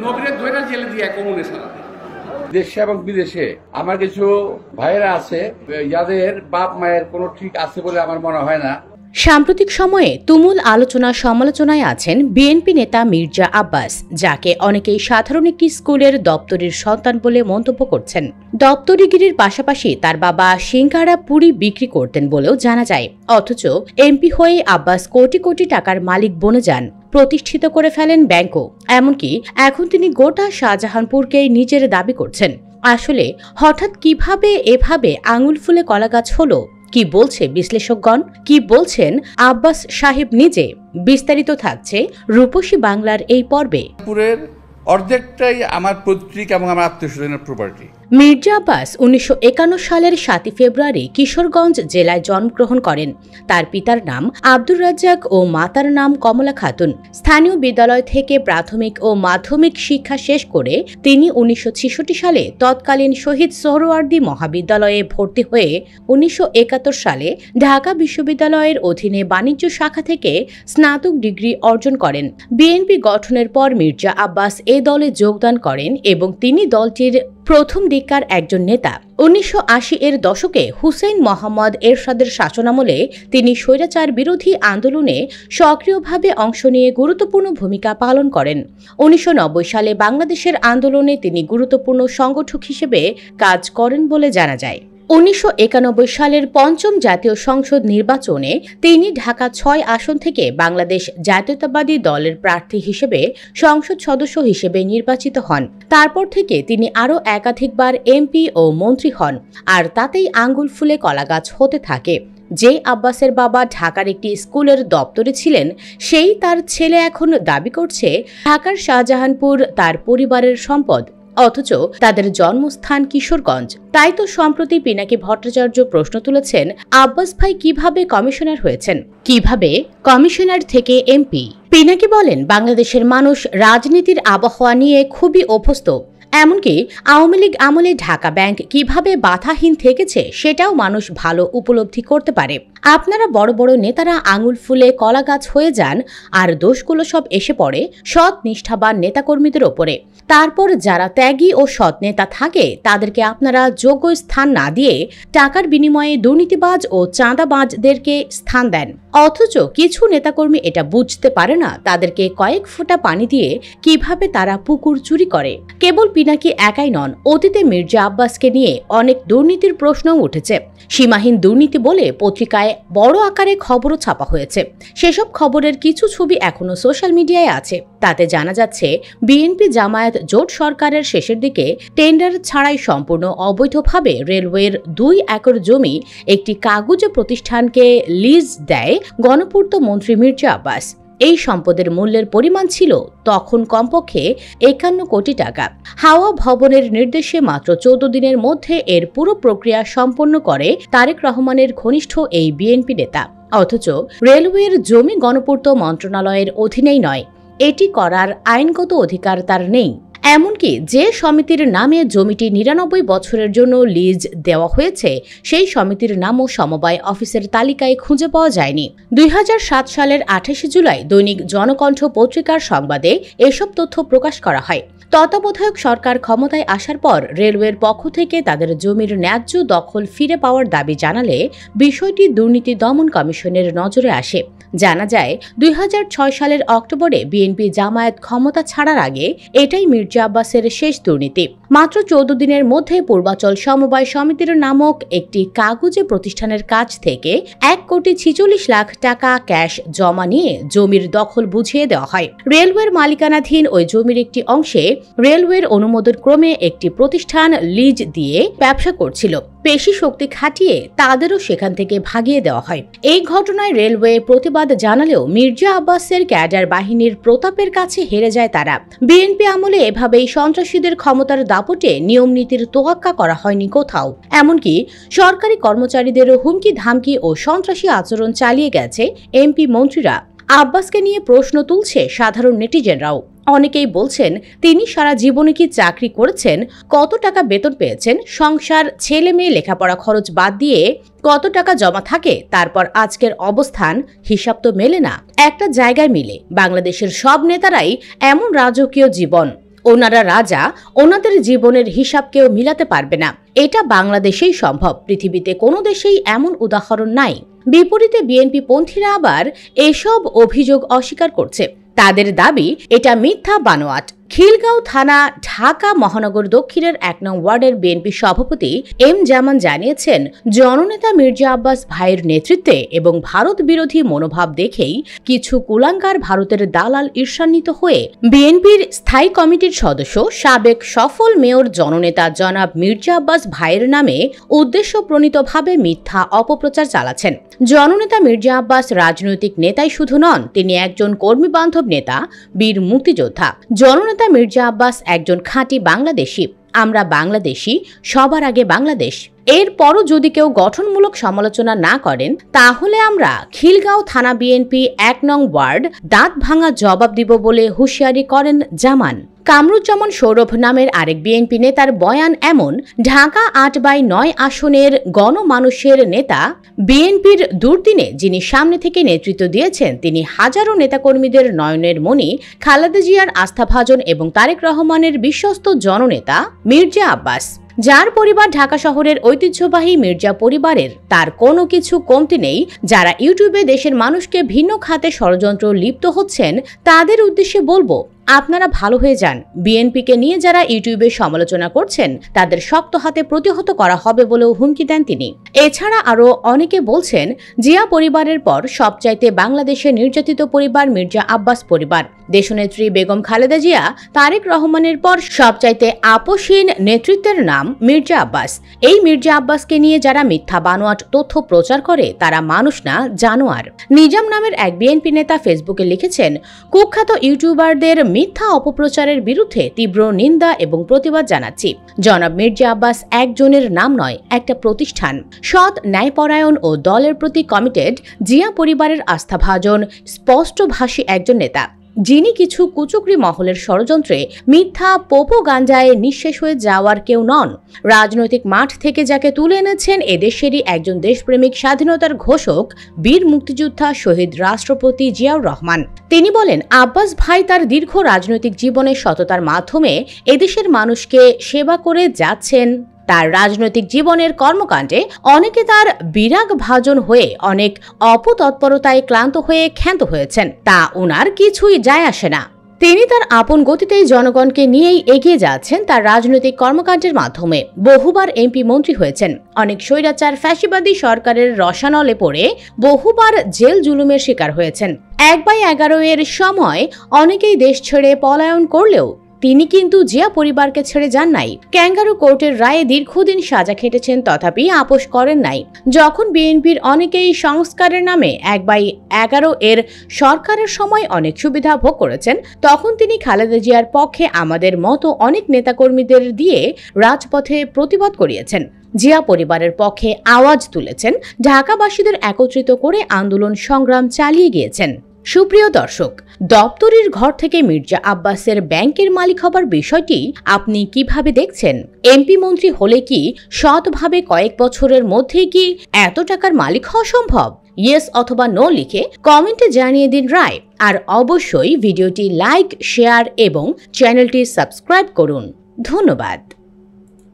নবীনের ধরে জেলে দিয়ে কমুনে সারাতে। দেশে এবং বিদেশে আমার কিছু ভাইয়েরা আছে যাদের বাপ মায়ের কোনো ঠিক আছে বলে আমার মনে হয় না। সাম্প্রতিক সময়ে তুমুল আলোচনা সমালোচনায় আছেন বিএনপি নেতা মির্জা আব্বাস, যাকে অনেকেই সাধারণ একটি স্কুলের দপ্তরির সন্তান বলে মন্তব্য করছেন। দপ্তরিগিরির পাশাপাশি তার বাবা সিঙ্গারা পুরি বিক্রি করতেন বলেও জানা যায়। অথচ এমপি হয়ে আব্বাস কোটি কোটি টাকার মালিক বনে যান, প্রতিষ্ঠিত করে ফেলেন ব্যাংকও। এমনকি এখন তিনি গোটা শাহজাহানপুরকেই নিজের দাবি করছেন। আসলে হঠাৎ কিভাবে এভাবে আঙুল ফুলে কলাগাছ হলো? কি বলছে বিশ্লেষকগণ? কি বলছেন আব্বাস সাহেব নিজে? বিস্তারিত থাকছে রূপসী বাংলার এই পর্বে। অর্ধেকটাই আমার পৈতৃক এবং আমার আত্মীয়স্বজনের প্রপার্টি। মির্জা আব্বাস 1951 সালের 7 ফেব্রুয়ারি কিশোরগঞ্জ জেলায় জন্মগ্রহণ করেন। তার পিতার নাম আব্দুর রাজ্জাক ও মাতার নাম কমলা খাতুন। স্থানীয় বিদ্যালয় থেকে প্রাথমিক ও মাধ্যমিক শিক্ষা শেষ করে তিনি 1966 সালে তৎকালীন শহীদ সোহরাওয়ার্দী মহাবিদ্যালয়ে ভর্তি হয়ে 1971 সালে ঢাকা বিশ্ববিদ্যালয়ের অধীনে বাণিজ্য শাখা থেকে স্নাতক ডিগ্রি অর্জন করেন। বিএনপি গঠনের পর মির্জা আব্বাস এ দলে যোগদান করেন এবং তিনি দলটির প্রথম দিককার একজন নেতা। 1980-এর দশকে হুসেইন মোহাম্মদ এরশাদের শাসনামলে তিনি স্বৈরাচার বিরোধী আন্দোলনে সক্রিয়ভাবে অংশ নিয়ে গুরুত্বপূর্ণ ভূমিকা পালন করেন। 1990 সালে বাংলাদেশের আন্দোলনে তিনি গুরুত্বপূর্ণ সংগঠক হিসেবে কাজ করেন বলে জানা যায়। 1991 সালের পঞ্চম জাতীয় সংসদ নির্বাচনে তিনি ঢাকা 6 আসন থেকে বাংলাদেশ জাতীয়তাবাদী দলের প্রার্থী হিসেবে সংসদ সদস্য হিসেবে নির্বাচিত হন। তারপর থেকে তিনি আরও একাধিকবার এমপি ও মন্ত্রী হন, আর তাতেই আঙ্গুল ফুলে কলাগাছ হতে থাকে। যে আব্বাসের বাবা ঢাকার একটি স্কুলের দপ্তরে ছিলেন, সেই তার ছেলে এখন দাবি করছে ঢাকার শাহজাহানপুর তার পরিবারের সম্পদ, অথচ তাদের জন্মস্থান কিশোরগঞ্জ। তাই তো সম্প্রতি পিনাকি ভট্টাচার্য প্রশ্ন তুলেছেন, আব্বাস ভাই কিভাবে কমিশনার হয়েছেন, কিভাবে কমিশনার থেকে এমপি? পিনাকি বলেন, বাংলাদেশের মানুষ রাজনীতির আবহাওয়া নিয়ে খুবই অভ্যস্ত। এমনকি আওয়ামী লীগ আমলে ঢাকা ব্যাংক কিভাবে বাধাহীন থেকেছে সেটাও মানুষ ভালো উপলব্ধি করতে পারে। আপনারা বড় বড় নেতারা আঙুল ফুলে কলাগাছ হয়ে যান, আর দোষগুলো সব এসে পড়ে সৎ নিষ্ঠাবান নেতাকর্মীদের ওপরে। তারপর যারা ত্যাগী ও সৎ নেতা থাকে তাদেরকে আপনারা যোগ্য স্থান না দিয়ে টাকার বিনিময়ে দুর্নীতিবাজ ও চাঁদাবাজদেরকে স্থান দেন। অথচ কিছু নেতাকর্মী এটা বুঝতে পারে না তাদেরকে কয়েক ফোঁটা পানি দিয়ে কিভাবে তারা পুকুর চুরি করে। কেবল পিনাকি একাই নন, অতীতে মির্জা আব্বাসকে নিয়ে অনেক দুর্নীতির প্রশ্নও উঠেছে। সীমাহীন দুর্নীতি বলে পত্রিকায় বড় আকারে খবরও ছাপা হয়েছে। সেসব খবরের কিছু ছবি এখনো সোশ্যাল মিডিয়ায় আছে। তাতে জানা যাচ্ছে বিএনপি জামায়াত জোট সরকারের শেষের দিকে টেন্ডার ছাড়াই সম্পূর্ণ অবৈধভাবে রেলওয়ের 2 একর জমি একটি কাগুজে প্রতিষ্ঠানকে লিজ দেয় গণপূর্ত মন্ত্রী মির্জা আব্বাস। এই সম্পদের মূল্যের পরিমাণ ছিল তখন কমপক্ষে 51 কোটি টাকা। হাওয়া ভবনের নির্দেশে মাত্র 14 দিনের মধ্যে এর পুরো প্রক্রিয়া সম্পন্ন করে তারেক রহমানের ঘনিষ্ঠ এই বিএনপি নেতা। অথচ রেলওয়ের জমি গণপূর্ত মন্ত্রণালয়ের অধীনেই নয়, এটি করার আইনগত অধিকার তার নেই। এমনকি যে সমিতির নামে জমিটি 99 বছরের জন্য লিজ দেওয়া হয়েছে, সেই সমিতির নামও সমবায় অফিসের তালিকায় খুঁজে পাওয়া যায়নি। 2007 সালের 28 জুলাই দৈনিক জনকণ্ঠ পত্রিকার সংবাদে এসব তথ্য প্রকাশ করা হয়। তত্ত্বাবধায়ক সরকার ক্ষমতায় আসার পর রেলওয়ের পক্ষ থেকে তাদের জমির ন্যায্য দখল ফিরে পাওয়ার দাবি জানালে বিষয়টি দুর্নীতি দমন কমিশনের নজরে আসে। জানা যায় 2006 সালের অক্টোবরে বিএনপি জামায়াত ক্ষমতা ছাড়ার আগে এটাই মির্জা আব্বাসের শেষ দুর্নীতি। মাত্র 14 দিনের মধ্যে পূর্বাচল সমবায় সমিতির নামক একটি কাগুজে প্রতিষ্ঠানের কাছ থেকে 1,46,00,000 টাকা ক্যাশ জমা নিয়ে জমির দখল বুঝিয়ে দেওয়া হয়। রেলওয়ের মালিকানাধীন ওই জমির একটি অংশে রেলওয়ের অনুমোদন ক্রমে একটি প্রতিষ্ঠান লিজ দিয়ে ব্যবসা করছিল। পেশি শক্তি খাটিয়ে তাদেরও সেখান থেকে ভাগিয়ে দেওয়া হয়। এই ঘটনায় রেলওয়ে প্রতিবাদ জানালেও মির্জা আব্বাসের ক্যাডার বাহিনীর প্রতাপের কাছে হেরে যায় তারা। বিএনপি আমলে এভাবেই সন্ত্রাসীদের ক্ষমতার দাপটে নিয়ম নীতির তোয়াক্কা করা হয়নি কোথাও। এমনকি সরকারি কর্মচারীদেরও হুমকি ধামকি ও সন্ত্রাসী আচরণ চালিয়ে গেছে এমপি মন্ত্রীরা। আব্বাসকে নিয়ে প্রশ্ন তুলছে সাধারণ নেটিজেনরাও। অনেকেই বলছেন, তিনি সারা জীবনে কি চাকরি করেছেন, কত টাকা বেতন পেয়েছেন, সংসার ছেলে মেয়ে লেখাপড়া খরচ বাদ দিয়ে কত টাকা জমা থাকে, তারপর আজকের অবস্থান, হিসাব তো মেলে না। একটা জায়গায় মিলে বাংলাদেশের সব নেতারাই এমন রাজকীয় জীবন ওনারা রাজা, ওনাদের জীবনের হিসাবকেও মিলাতে পারবে না। এটা বাংলাদেশেই সম্ভব, পৃথিবীতে কোনো দেশেই এমন উদাহরণ নাই। বিপরীতে বিএনপি পন্থীরা আবার এসব অভিযোগ অস্বীকার করছে। তাদের দাবি এটা মিথ্যা বানোয়াট। খিলগাঁও থানা, ঢাকা মহানগর দক্ষিণের ১ নং ওয়ার্ডের বিএনপি সভাপতি এম জামান জানিয়েছেন, জননেতা মির্জা আব্বাস ভাইয়ের নেতৃত্বে এবং ভারত বিরোধী মনোভাব দেখেই কিছু কুলাঙ্গার ভারতের দালাল ঈর্ষান্বিত হয়ে বিএনপির স্থায়ী কমিটির সদস্য, সাবেক সফল মেয়র জননেতা জনাব মির্জা আব্বাস ভাইয়ের নামে উদ্দেশ্যপ্রণীতভাবে মিথ্যা অপপ্রচার চালাচ্ছেন। জননেতা মির্জা আব্বাস রাজনৈতিক নেতাই শুধু নন, তিনি একজন কর্মীবান্ধব নেতা, বীর মুক্তিযোদ্ধা। জননেতা মির্জা আব্বাস একজন খাঁটি বাংলাদেশী। আমরা বাংলাদেশী, সবার আগে বাংলাদেশ। এরপরও যদি কেউ গঠনমূলক সমালোচনা না করেন, তাহলে আমরা খিলগাঁও থানা বিএনপি ১ নং ওয়ার্ড দাঁত ভাঙা জবাব দিব বলে হুঁশিয়ারি করেন জামান। কামরুজ্জামান সৌরভ নামের আরেক বিএনপি নেতার বয়ান এমন, ঢাকা ৮/৯ আসনের গণমানুষের নেতা, বিএনপির দুর্দিনে যিনি সামনে থেকে নেতৃত্ব দিয়েছেন, তিনি হাজারো নেতাকর্মীদের নয়নের মণি, খালেদা জিয়ার আস্থাভাজন এবং তারেক রহমানের বিশ্বস্ত জননেতা মির্জা আব্বাস, যার পরিবার ঢাকা শহরের ঐতিহ্যবাহী মির্জা পরিবারের। তার কোনো কিছু কমতি নেই। যারা ইউটিউবে দেশের মানুষকে ভিন্ন খাতে ষড়যন্ত্র লিপ্ত হচ্ছেন, তাদের উদ্দেশ্যে বলবো, আপনারা ভালো হয়ে যান। বিএনপিকে নিয়ে যারা ইউটিউবে সমালোচনা করছেন, তাদের শক্ত হাতে প্রতিহত করা হবে বলেও হুমকি দেন তিনি। এছাড়া আরও অনেকে বলছেন, জিয়া পরিবারের পর সবচাইতে বাংলাদেশের নির্যাতিত পরিবার মির্জা আব্বাস পরিবার। দেশনেত্রী বেগম খালেদা জিয়া, তারেক রহমানের পর সবচাইতে আপোষহীন নেতৃত্বের নাম মির্জা আব্বাস। এই মির্জা আব্বাসকে নিয়ে যারা মিথ্যা বানোয়াট তথ্য প্রচার করে, তারা মানুষ না, জানোয়ার। নিজাম নামের এক বিএনপি নেতা ফেসবুকে লিখেছেন, কুখ্যাত ইউটিউবারদের মিথ্যা অপপ্রচারের বিরুদ্ধে তীব্র নিন্দা এবং প্রতিবাদ জানাচ্ছি। জনাব মির্জা আব্বাস একজনের নাম নয়, একটা প্রতিষ্ঠান। সৎ, ন্যায়পরায়ণ ও দলের প্রতি কমিটেড, জিয়া পরিবারের আস্থাভাজন, স্পষ্টভাষী একজন নেতা, যিনি কিছু কুচক্রী মহলের ষড়যন্ত্রে, মিথ্যা পোপোগাঞ্জায় নিঃশেষ হয়ে যাওয়ার কেউ নন। রাজনৈতিক মাঠ থেকে যাকে তুলে এনেছেন, এদেশেরই একজন দেশপ্রেমিক, স্বাধীনতার ঘোষক, বীর মুক্তিযোদ্ধা, শহীদ রাষ্ট্রপতি জিয়াউর রহমান। তিনি বলেন, আব্বাস ভাই তার দীর্ঘ রাজনৈতিক জীবনের সততার মাধ্যমে এদেশের মানুষকে সেবা করে যাচ্ছেন। তার রাজনৈতিক জীবনের কর্মকাণ্ডে অনেকে তার বিরাগ ভাজন হয়ে, অনেক অপতৎপরতায় ক্লান্ত হয়ে ক্ষান্ত হয়েছেন। তা ওনার কিছুই যায় আসে না। তিনি তার আপন গতিতেই জনগণকে নিয়েই এগিয়ে যাচ্ছেন। তার রাজনৈতিক কর্মকাণ্ডের মাধ্যমে বহুবার এমপি মন্ত্রী হয়েছেন। অনেক স্বৈরাচার ফ্যাসিবাদী সরকারের রসানলে পড়ে বহুবার জেল জুলুমের শিকার হয়েছেন। ১/১১ এর সময় অনেকেই দেশ ছেড়ে পলায়ন করলেও তিনি কিন্তু জিয়া পরিবারকে ছেড়ে যান নাই। ক্যাঙ্গারু কোর্টের রায়ে দীর্ঘদিন সাজা খেটেছেন, তথাপি আপোষ করেন নাই। যখন বিএনপির অনেকেই সংস্কারের নামে ১/১১ এর সরকারের সময় অনেক সুবিধা ভোগ করেছেন, তখন তিনি খালেদা জিয়ার পক্ষে আমাদের মতো অনেক নেতাকর্মীদের দিয়ে রাজপথে প্রতিবাদ করিয়েছেন। জিয়া পরিবারের পক্ষে আওয়াজ তুলেছেন, ঢাকাবাসীদের একত্রিত করে আন্দোলন সংগ্রাম চালিয়ে গিয়েছেন। সুপ্রিয় দর্শক, দপ্তরির ঘর থেকে মির্জা আব্বাসের ব্যাংকের মালিক হবার বিষয়টি আপনি কিভাবে দেখছেন? এমপি মন্ত্রী হলে কি সৎভাবে কয়েক বছরের মধ্যেই কি এত টাকার মালিক হওয়া সম্ভব? ইয়েস অথবা নো লিখে কমেন্টে জানিয়ে দিন রায়। আর অবশ্যই ভিডিওটি লাইক, শেয়ার এবং চ্যানেলটি সাবস্ক্রাইব করুন। ধন্যবাদ।